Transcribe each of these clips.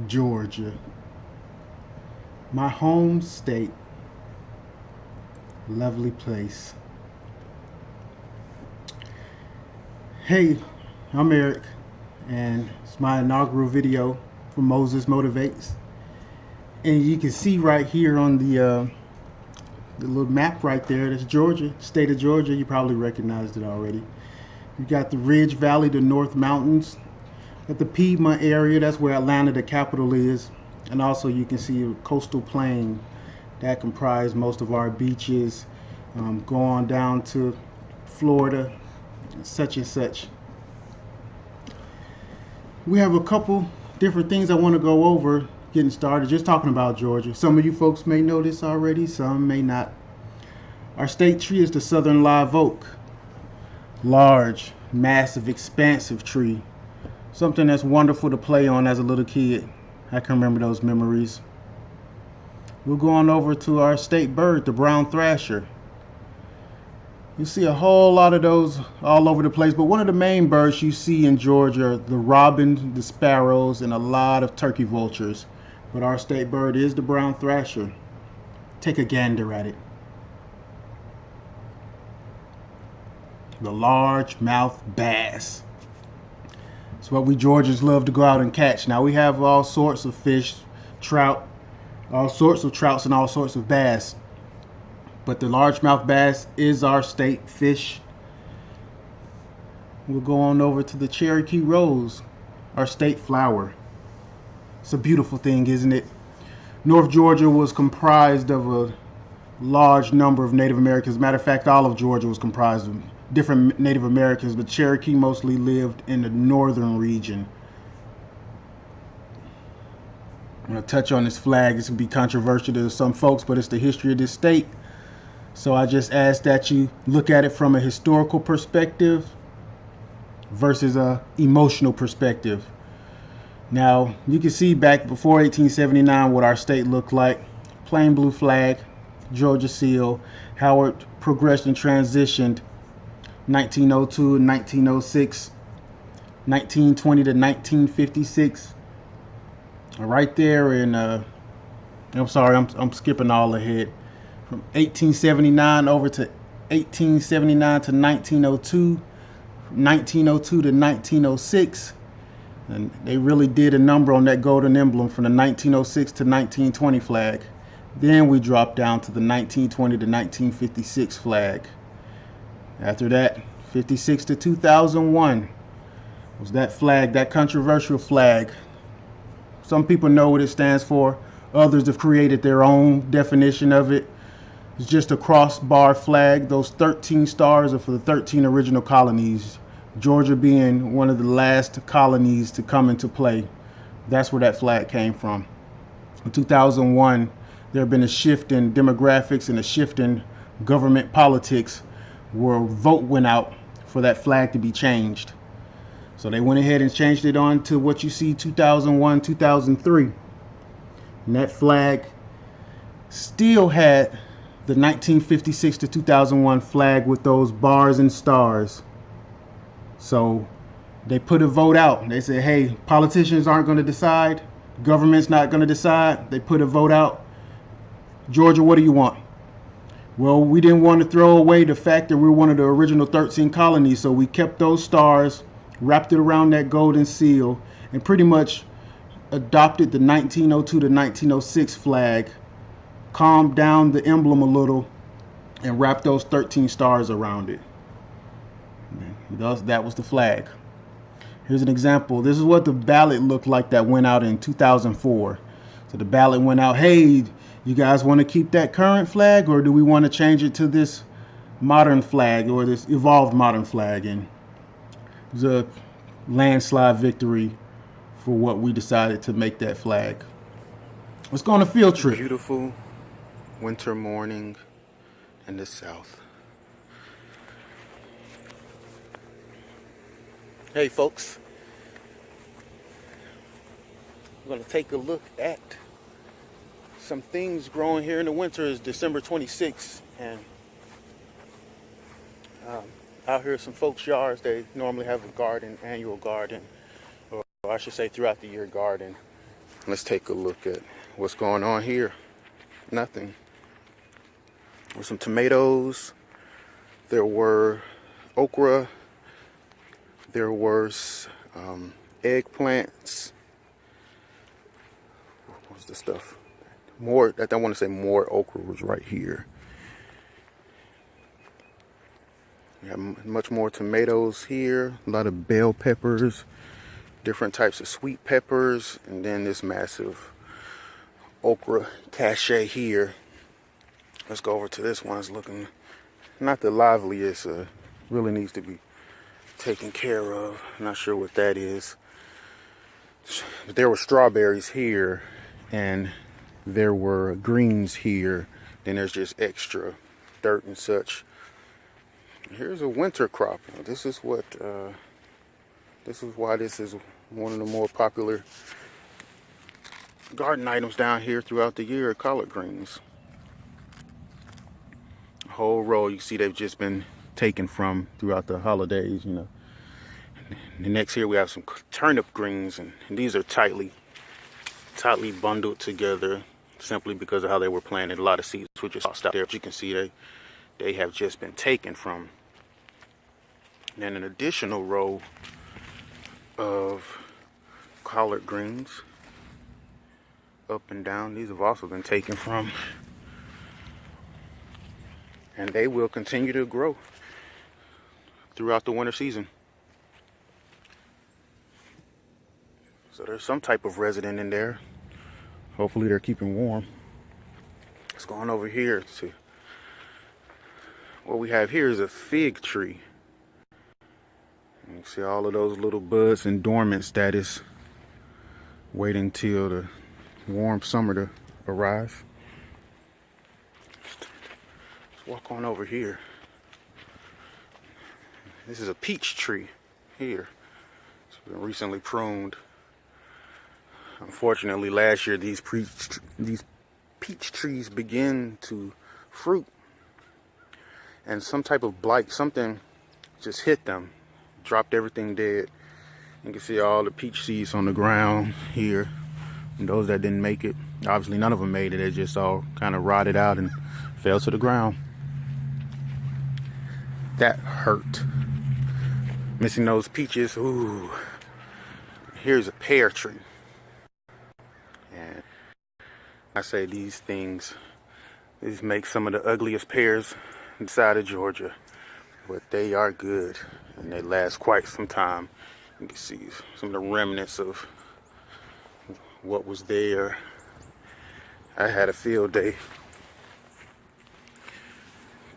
Georgia, my home state. Lovely place. Hey, I'm Eric, and it's my inaugural video for Moses Motivates. And you can see right here on the little map right there, that's Georgia, state of Georgia. You probably recognized it already. You got the Ridge Valley, the North Mountains, at the Piedmont area, that's where Atlanta, the capital, is. And also you can see a coastal plain that comprise most of our beaches, go on down to Florida, such and such. We have a couple different things I want to go over getting started, just talking about Georgia. Some of you folks may know this already, some may not. Our state tree is the southern live oak. Large, massive, expansive tree. Something that's wonderful to play on as a little kid. I can remember those memories. We'll go on over to our state bird, the brown thrasher. You see a whole lot of those all over the place, but one of the main birds you see in Georgia are the robin, the sparrows, and a lot of turkey vultures. But our state bird is the brown thrasher. Take a gander at it. The largemouth bass. It's what we Georgians love to go out and catch. Now we have all sorts of fish, trout, all sorts of trouts and all sorts of bass. But the largemouth bass is our state fish. We'll go on over to the Cherokee rose, our state flower. It's a beautiful thing, isn't it? North Georgia was comprised of a large number of Native Americans. Matter of fact, all of Georgia was comprised of different Native Americans, but Cherokee mostly lived in the northern region. I'm going to touch on this flag. This will be controversial to some folks, but it's the history of this state. So I just ask that you look at it from a historical perspective versus a emotional perspective. Now, you can see back before 1879 what our state looked like. Plain blue flag, Georgia seal, how it progressed and transitioned 1902 and 1906, 1920 to 1956. Right there in, I'm sorry, I'm skipping all ahead. From 1879 over to 1879 to 1902, 1902 to 1906. And they really did a number on that golden emblem from the 1906 to 1920 flag. Then we dropped down to the 1920 to 1956 flag. After that, 56 to 2001 was that flag, that controversial flag. Some people know what it stands for. Others have created their own definition of it. It's just a crossbar flag. Those 13 stars are for the 13 original colonies. Georgia being one of the last colonies to come into play. That's where that flag came from. In 2001, there had been a shift in demographics and a shift in government politics where a vote went out for that flag to be changed. So they went ahead and changed it on to what you see 2001, 2003. And that flag still had the 1956 to 2001 flag with those bars and stars. So they put a vote out. They said, hey, politicians aren't going to decide. Government's not going to decide. They put a vote out. Georgia, what do you want? Well, we didn't want to throw away the fact that we're one of the original 13 colonies. So we kept those stars, wrapped it around that golden seal, and pretty much adopted the 1902 to 1906 flag, calmed down the emblem a little, and wrapped those 13 stars around it. That was the flag. Here's an example. This is what the ballot looked like that went out in 2004. So the ballot went out, hey, you guys want to keep that current flag, or do we want to change it to this modern flag or this evolved modern flag? And it was a landslide victory for what we decided to make that flag. Let's go on a field trip. Beautiful winter morning in the South. Hey folks, I'm going to take a look at some things growing here in the winter. It's December 26th, and out here some folks' yards, they normally have a garden, annual garden, or I should say throughout the year garden. Let's take a look at what's going on here. Nothing. There's some tomatoes. There were okra. There were eggplants. What's the stuff? More, I want to say more okra was right here. We have much more tomatoes here. A lot of bell peppers. Different types of sweet peppers. And then this massive okra cache here. Let's go over to this one. It's looking not the liveliest. Really needs to be taken care of. Not sure what that is. But there were strawberries here, and there were greens here. Then there's just extra dirt and such. Here's a winter crop. This is what. This is why this is one of the more popular garden items down here throughout the year. Collard greens. A whole row. You see, they've just been taken from throughout the holidays. You know. And next here we have some turnip greens, and these are tightly bundled together simply because of how they were planted. A lot of seeds were just tossed out there. As you can see, they have just been taken from. And then an additional row of collard greens up and down. These have also been taken from, and they will continue to grow throughout the winter season. So there's some type of resident in there. Hopefully they're keeping warm. Let's go on over here to what we have here is a fig tree. You can see all of those little buds and dormant status, waiting till the warm summer to arrive. Let's walk on over here. This is a peach tree here. It's been recently pruned. Unfortunately, last year these peach trees began to fruit, and some type of blight, something just hit them, dropped everything dead. You can see all the peach seeds on the ground here, and those that didn't make it, obviously none of them made it. They just all kind of rotted out and fell to the ground. That hurt. Missing those peaches. Ooh. Here's a pear tree. And I say these make some of the ugliest pears inside of Georgia, but they are good and they last quite some time. You can see some of the remnants of what was there. I had a field day.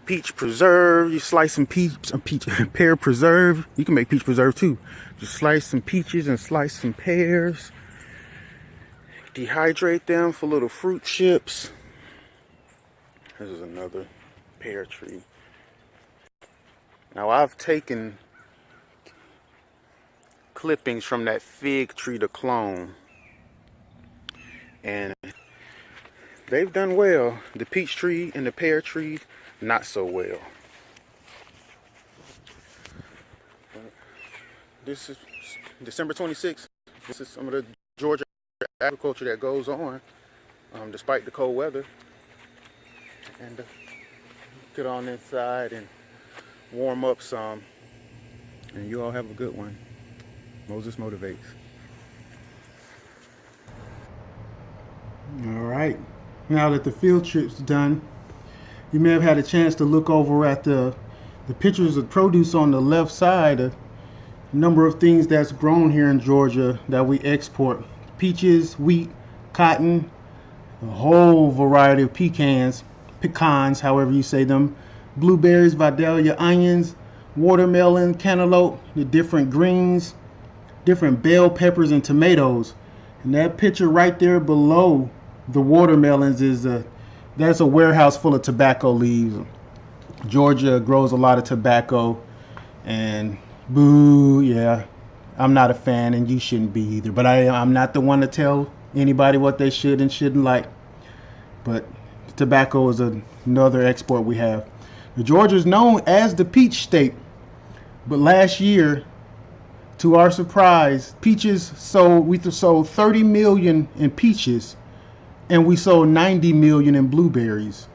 Peach preserve. You slice some pear preserve. You can make peach preserve too. Just slice some peaches and slice some pears. Dehydrate them for little fruit chips. This is another pear tree. Now I've taken clippings from that fig tree to clone, and they've done well. The peach tree and the pear tree, not so well. This is December 26th. This is some of the Georgia agriculture that goes on despite the cold weather. And get on inside and warm up some. And you all have a good one. Moses Motivates. All right. Now that the field trip's done, you may have had a chance to look over at the pictures of produce on the left side. A number of things that's grown here in Georgia that we export. Peaches, wheat, cotton, a whole variety of pecans, however you say them, blueberries, Vidalia, onions, watermelon, cantaloupe, the different greens, different bell peppers and tomatoes. And that picture right there below the watermelons that's a warehouse full of tobacco leaves. Georgia grows a lot of tobacco, and boo, yeah, I'm not a fan, and you shouldn't be either. But I'm not the one to tell anybody what they should and shouldn't like. But tobacco is another export we have. Georgia is known as the peach state, but last year To our surprise, peaches sold. We sold 30 million in peaches, and we sold 90 million in blueberries.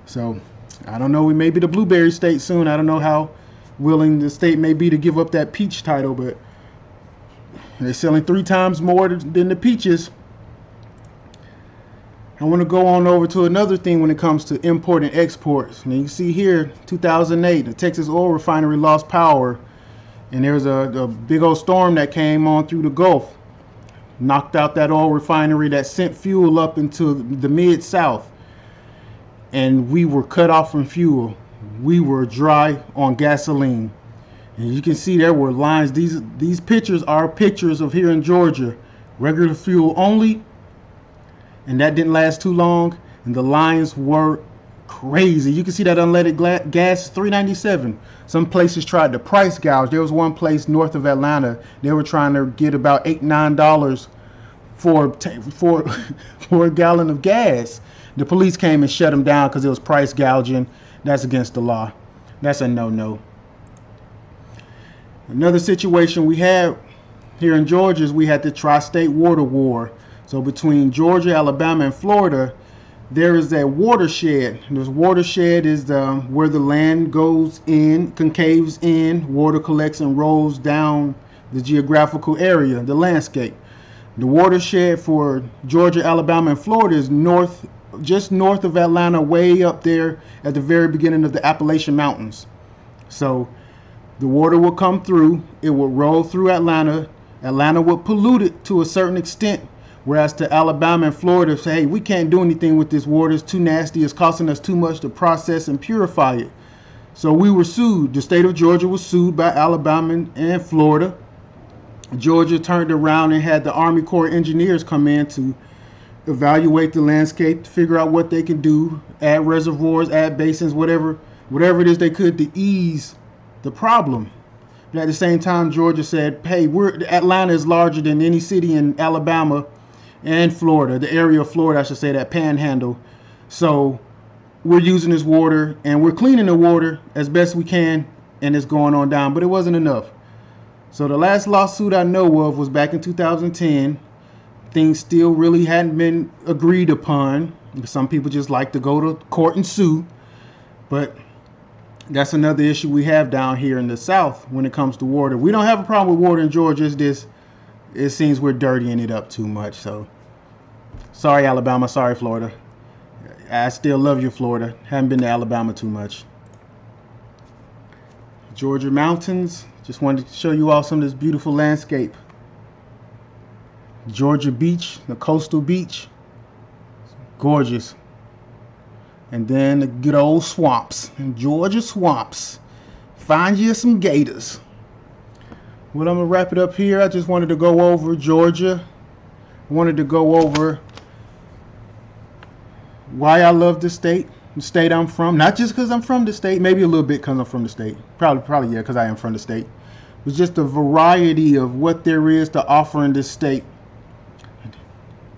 So I don't know. We may be the blueberry state soon. I don't know how willing the state may be to give up that peach title, but they're selling 3 times more than the peaches. I want to go on over to another thing when it comes to import and exports. And you can see here, 2008, the Texas oil refinery lost power. And there was a big old storm that came on through the Gulf. Knocked out that oil refinery that sent fuel up into the Mid-South. And we were cut off from fuel. We were dry on gasoline. And you can see there were lines. These pictures are pictures of here in Georgia. Regular fuel only. And that didn't last too long. And the lines were crazy. You can see that unleaded gas is $3.97. Some places tried to price gouge. There was one place north of Atlanta. They were trying to get about $8-9 for a gallon of gas. The police came and shut them down because it was price gouging. That's against the law. That's a no-no. Another situation we had here in Georgia is we had the Tri-State Water War. So between Georgia, Alabama, and Florida, there is a watershed. This watershed is where the land goes in, concaves in, water collects and rolls down the geographical area, the landscape. The watershed for Georgia, Alabama, and Florida is just north of Atlanta, way up there at the very beginning of the Appalachian Mountains. So the water will come through, it will roll through Atlanta. Atlanta will pollute it to a certain extent. Whereas to Alabama and Florida say, hey, we can't do anything with this water. It's too nasty. It's costing us too much to process and purify it. So we were sued. The state of Georgia was sued by Alabama and Florida. Georgia turned around and had the Army Corps of Engineers come in to evaluate the landscape, to figure out what they can do, add reservoirs, add basins, whatever it is they could to ease the problem. But at the same time, Georgia said, hey, Atlanta is larger than any city in Alabama and Florida, the area of Florida, I should say, that panhandle. So we're using this water and we're cleaning the water as best we can, and it's going on down, but it wasn't enough. So the last lawsuit I know of was back in 2010. Things still really hadn't been agreed upon. Some people just like to go to court and sue, but that's another issue we have down here in the South when it comes to water. We don't have a problem with water in Georgia. It's just, it seems we're dirtying it up too much. So sorry, Alabama. Sorry, Florida. I still love you, Florida. Haven't been to Alabama too much. Georgia mountains. Just wanted to show you all some of this beautiful landscape. Georgia beach, the coastal beach. Gorgeous. And then the good old swamps. And Georgia swamps. Find you some gators. Well, I'm going to wrap it up here. I just wanted to go over Georgia. I wanted to go over why I love the state I'm from. Not just because I'm from the state. Maybe a little bit because I'm from the state. Probably yeah, because I am from the state. It's just a variety of what there is to offer in this state.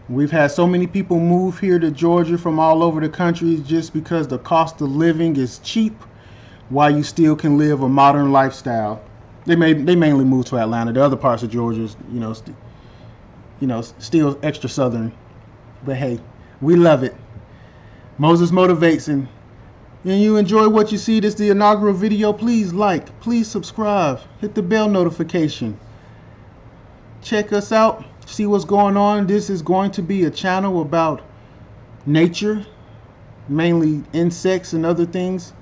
We've had so many people move here to Georgia from all over the country just because the cost of living is cheap, while you still can live a modern lifestyle. They mainly move to Atlanta. The other parts of Georgia is, still extra southern. But hey, we love it. Moses Motivates, and you enjoy what you see. This is the inaugural video. Please like, please subscribe, hit the bell notification. Check us out, see what's going on. This is going to be a channel about nature, mainly insects and other things.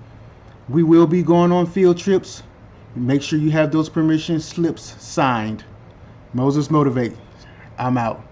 We will be going on field trips. Make sure you have those permission slips signed. Moses Motivate. I'm out.